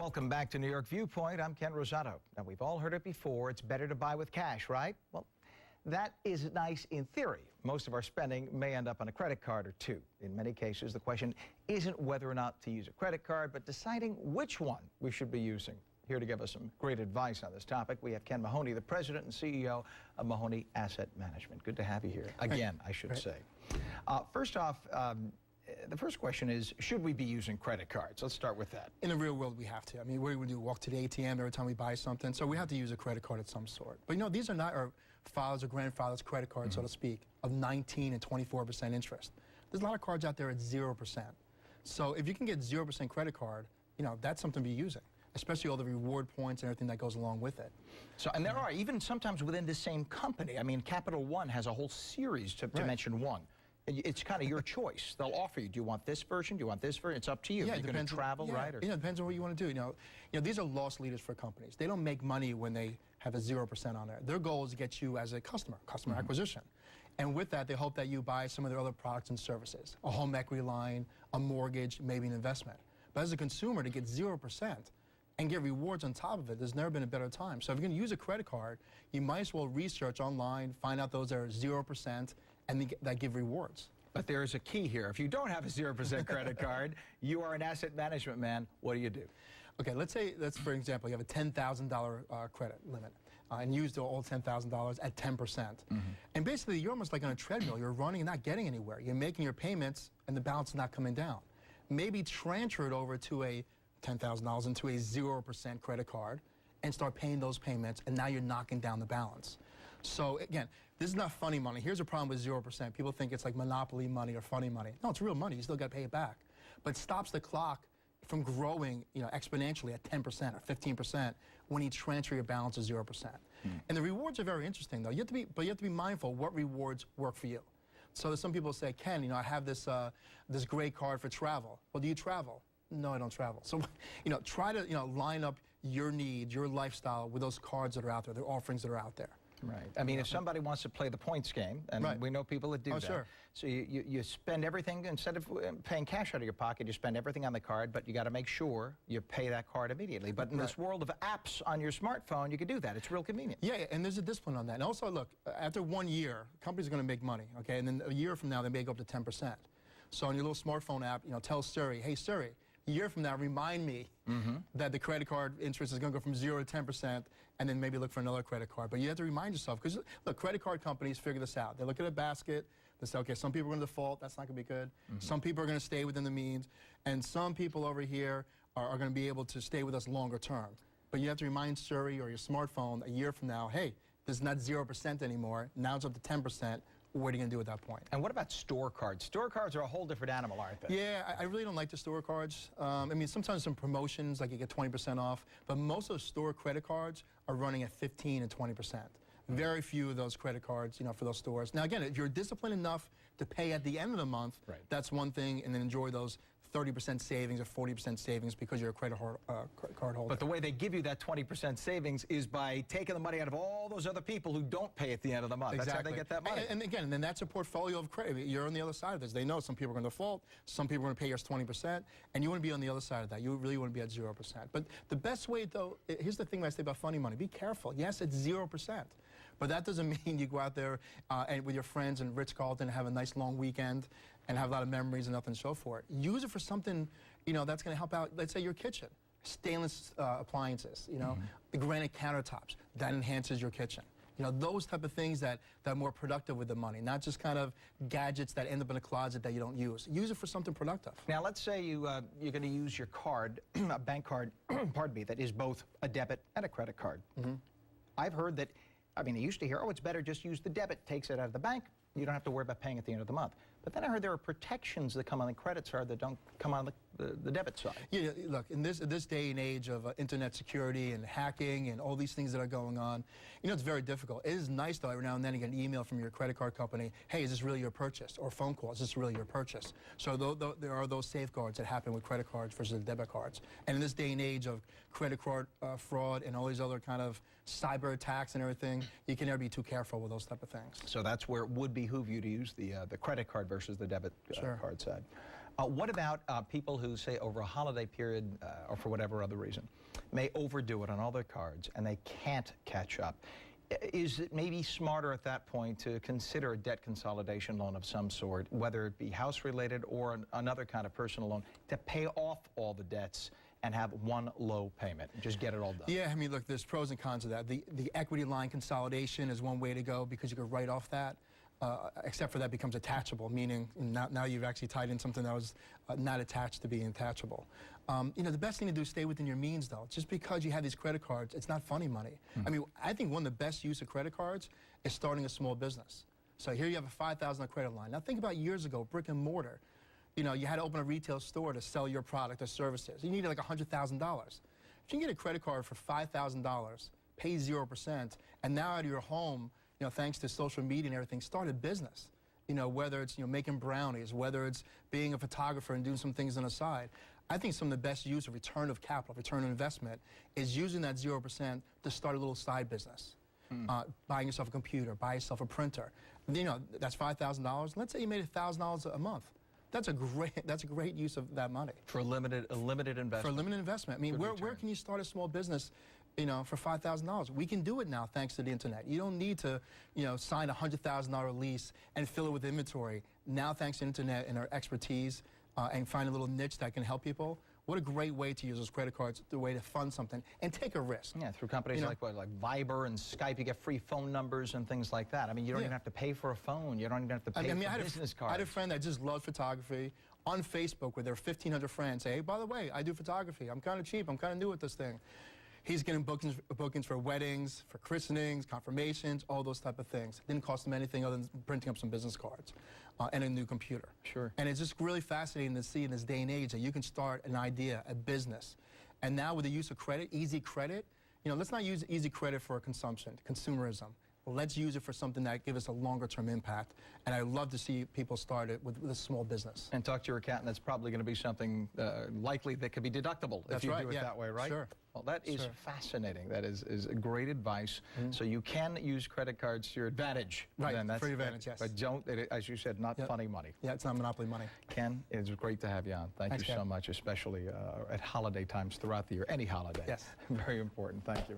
Welcome back to New York Viewpoint. I'm Ken Rosato. Now, we've all heard it before. It's better to buy with cash, right? Well, that is nice in theory. Most of our spending may end up on a credit card or two. In many cases, the question isn't whether or not to use a credit card, but deciding which one we should be using. Here to give us some great advice on this topic, we have Ken Mahoney, the president and CEO of Mahoney Asset Management. Good to have you here. Again, I should say. First off, the first question is, should we be using credit cards? Let's start with that. In the real world, we have to. I mean, what do we do? Walk to the ATM every time we buy something? So we have to use a credit card of some sort. But, you know, these are not our fathers or grandfathers' credit cards, so to speak, of 19 and 24% interest. There's a lot of cards out there at 0%. So if you can get 0% credit card, you know, that's something to be using, especially all the reward points and everything that goes along with it. So, and there are, even sometimes within the same company, I mean, Capital One has a whole series to mention one. It's kind of your choice. They'll offer you, do you want this version? Do you want this version? It's up to you. Yeah, You're going to travel, right? Or? Yeah, it depends on what you want to do. You know, these are loss leaders for companies. They don't make money when they have a 0% on there. Their goal is to get you as a customer acquisition. And with that, they hope that you buy some of their other products and services, a home equity line, a mortgage, maybe an investment. But as a consumer, to get 0% and get rewards on top of it, there's never been a better time. So if you're going to use a credit card, you might as well research online, find out those that are 0%, and that give rewards. But there is a key here. If you don't have a 0% credit card, you are an asset management man, what do you do? Okay, let's for example, you have a $10,000 credit limit and used all $10,000 at 10%. And basically, you're almost like on a treadmill. You're running and not getting anywhere. You're making your payments, and the balance is not coming down. Maybe transfer it over to a $10,000 into a 0% credit card and start paying those payments, and now you're knocking down the balance. So again, this is not funny money. Here's a problem with 0%. People think it's like monopoly money or funny money. No, it's real money. You still got to pay it back. But it stops the clock from growing, you know, exponentially at 10% or 15% when you transfer your balance to 0%. And the rewards are very interesting, though. You have to be mindful what rewards work for you. So there's some people say, Ken, you know, I have this this great card for travel. Well, do you travel? No, I don't travel. So, you know, try to, you know, line up your needs, your lifestyle with those cards that are out there, the offerings that are out there. Right. I mean, if somebody wants to play the points game, and we know people that do that. Sure. So you spend everything, instead of paying cash out of your pocket, you spend everything on the card, but you got to make sure you pay that card immediately. But in this world of apps on your smartphone, you can do that. It's real convenient. Yeah, and there's a discipline on that. And also, look, after 1 year, companies are going to make money, okay? And then a year from now, they may go up to 10%. So on your little smartphone app, you know, tell Siri, hey, Siri, a year from now, remind me that the credit card interest is going to go from 0 to 10%, and then maybe look for another credit card. But you have to remind yourself, because look, credit card companies figure this out. They look at a basket, they say, okay, some people are going to default, that's not going to be good. Some people are going to stay within the means, and some people over here are going to be able to stay with us longer term. But you have to remind Siri or your smartphone a year from now, hey, this is not 0% anymore, now it's up to 10%. What are you going to do at that point? And what about store cards? Store cards are a whole different animal, aren't they? Yeah, I really don't like the store cards. I mean, sometimes some promotions, like you get 20% off, but most of those store credit cards are running at 15 and 20%. Very few of those credit cards, you know, for those stores. Now, again, if you're disciplined enough to pay at the end of the month, that's one thing, and then enjoy those 30% savings or 40% savings because you're a credit card holder. But the way they give you that 20% savings is by taking the money out of all those other people who don't pay at the end of the month. Exactly. That's how they get that money. And again, then that's a portfolio of credit. You're on the other side of this. They know some people are going to default, some people are going to pay yours 20%, and you want to be on the other side of that. You really want to be at 0%. But the best way, though, here's the thing I say about funny money. Be careful. Yes, it's 0%. But that doesn't mean you go out there and with your friends in Ritz-Carlton and have a nice long weekend and have a lot of memories and nothing and so forth. Use it for something, you know, that's going to help out, let's say, your kitchen. Stainless appliances, you know, the granite countertops. That enhances your kitchen. You know, those type of things that are more productive with the money, not just kind of gadgets that end up in a closet that you don't use. Use it for something productive. Now, let's say you're going to use your card, a bank card, pardon me, that is both a debit and a credit card. I've heard that, I mean, I used to hear, oh, it's better just use the debit, takes it out of the bank. You don't have to worry about paying at the end of the month. But then I heard there are protections that come on the credit side that don't come on the debit side. Yeah, look, in this day and age of internet security and hacking and all these things that are going on, you know, it's very difficult. It is nice, though, every now and then you get an email from your credit card company, hey, is this really your purchase? Or a phone call, is this really your purchase? So there are those safeguards that happen with credit cards versus debit cards. And in this day and age of credit card fraud and all these other kind of cyber attacks and everything, you can never be too careful with those type of things. So that's where it would behoove you to use the credit card versus the debit card side. What about people who, say, over a holiday period or for whatever other reason, may overdo it on all their cards and they can't catch up? Is it maybe smarter at that point to consider a debt consolidation loan of some sort, whether it be house-related or another kind of personal loan, to pay off all the debts and have one low payment and just get it all done? Yeah, I mean, look, there's pros and cons of that. The equity line consolidation is one way to go because you could write off that. Except for that becomes attachable, meaning now you've actually tied in something that was not attached to being attachable. You know, the best thing to do is stay within your means, though. Just because you have these credit cards, it's not funny money. I mean, I think one of the best use of credit cards is starting a small business. So here you have a $5,000 credit line. Now think about years ago, brick and mortar. You know, you had to open a retail store to sell your product or services. You needed like $100,000. If you can get a credit card for $5,000, pay 0%, and now out of your home, you know, thanks to social media and everything, start a business. You know, whether it's, you know, making brownies, whether it's being a photographer and doing some things on the side. I think some of the best use of return of capital, return on investment, is using that 0% to start a little side business. Buying yourself a computer, buy yourself a printer. You know, that's $5,000. Let's say you made $1,000 a month. That's a great use of that money. For a limited investment. For a limited investment. I mean, where can you start a small business, you know, for $5,000? We can do it now thanks to the internet. You don't need to, you know, sign a $100,000 lease and fill it with inventory. Now, thanks to the internet and our expertise and find a little niche that can help people. What a great way to use those credit cards, the way to fund something and take a risk. Yeah, through companies like Viber and Skype, you get free phone numbers and things like that. I mean, you don't even have to pay for a phone. You don't even have to pay for business cards. I had a friend that just loved photography on Facebook with their 1,500 friends. Say, hey, by the way, I do photography. I'm kind of cheap. I'm kind of new at this thing. He's getting bookings for weddings, for christenings, confirmations, all those type of things. Didn't cost him anything other than printing up some business cards and a new computer. Sure. And it's just really fascinating to see in this day and age that you can start an idea, a business. And now with the use of credit, easy credit, you know, let's not use easy credit for consumption, consumerism. Let's use it for something that gives us a longer-term impact. And I love to see people start it with a small business. And talk to your accountant. That's probably going to be something likely that could be deductible if you do it that way, right? Sure. Well, that is fascinating. That is great advice. So you can use credit cards to your advantage. Right, That's for your advantage, yes. But don't, as you said, not funny money. Yeah, it's not monopoly money. Ken, it's great to have you on. Thanks you so much, especially at holiday times throughout the year. Any holiday. Yes. Very important. Thank you.